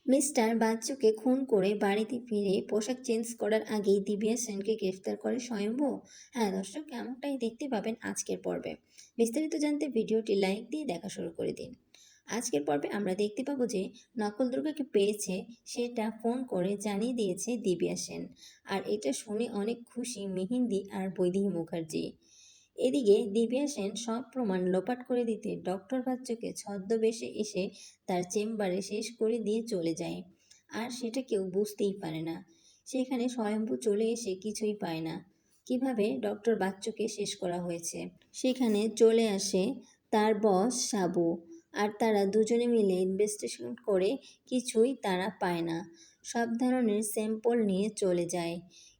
Mister বাচ্চুকে খুন করে বাড়িতে ফিরে পোশাক চেঞ্জ করার আগেই দিব্যা সেনকে গ্রেফতার করে স্বয়ম্ভু। হ্যাঁ দর্শক, এমনটাই দেখতে পাবেন আজকের পর্বে। বিস্তারিত জানতে ভিডিওটি লাইক দিয়ে দেখা শুরু করে দিন। আজকের পর্বে আমরা দেখতে পাবো যে নকল দুর্গাকে পেয়েছে, সেটা ফোন করে জানিয়ে দিয়েছে দিব্যা সেন। আর এটা শুনে অনেক খুশি মেহেন্দি আর বৈদেহী মুখার্জি। এদিকে দিব্যা সেন সব প্রমাণ লোপাট করে দিতে ডক্টর বাচ্চুকে ছদ্মবেশে এসে তার চেম্বারে শেষ করে দিয়ে চলে যায়। আর সেটা কেউ বুঝতেই পারে না। সেখানে স্বয়ম্ভু চলে এসে কিছুই পায় না, কিভাবে ডক্টর বাচ্চুকে শেষ করা হয়েছে। সেখানে চলে আসে তার বস সাবু, আর তারা দুজনে মিলে ইনভেস্টিগেশন করে কিছুই তারা পায় না। সব ধরনের স্যাম্পল নিয়ে চলে যায়।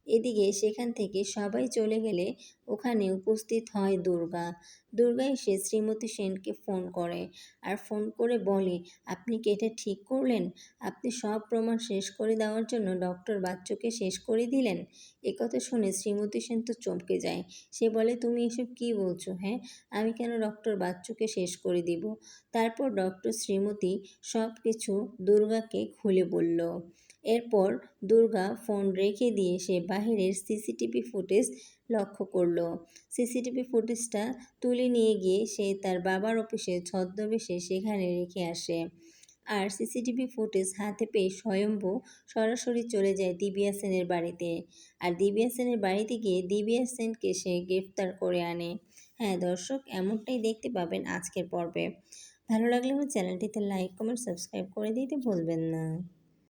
এদিকে সেখান থেকে সবাই চলে গেলে ওখানে উপস্থিত হয় দুর্গা। দুর্গা এসে শ্রীমতী সেনকে ফোন করে, আর ফোন করে বলে, আপনি কি এটা ঠিক করলেন? আপনি সব প্রমাণ শেষ করে দেওয়ার জন্য ডক্টর বাচ্চুকে শেষ করে দিলেন। একথা শুনে শ্রীমতী সেন তো চমকে যায়। সে বলে, তুমি এসব কি বলছো? হ্যাঁ, আমি কেন ডক্টর বাচ্চুকে শেষ করে দিব? তারপর ডক্টর শ্রীমতী সব কিছু দুর্গাকে খুলে বলল। এরপর দুর্গা ফোন রেখে দিয়ে সে বাহিরের সিসিটিভি ফুটেজ লক্ষ্য করলো। সিসিটিভি ফুটেজটা তুলে নিয়ে গিয়ে সে তার বাবার অফিসে ছদ্মবেশে সেখানে রেখে আসে। আর সিসিটিভি ফুটেজ হাতে পেয়ে স্বয়ম্ভু সরাসরি চলে যায় দিব্যা সেনের বাড়িতে। আর দিব্যা সেনের বাড়িতে গিয়ে দিব্যা সেনকে সে গ্রেফতার করে আনে। হ্যাঁ দর্শক, এমনটাই দেখতে পাবেন আজকের পর্বে। ভালো লাগলে আমার চ্যানেলটিতে লাইক কমেন্ট সাবস্ক্রাইব করে দিতে ভুলবেন না।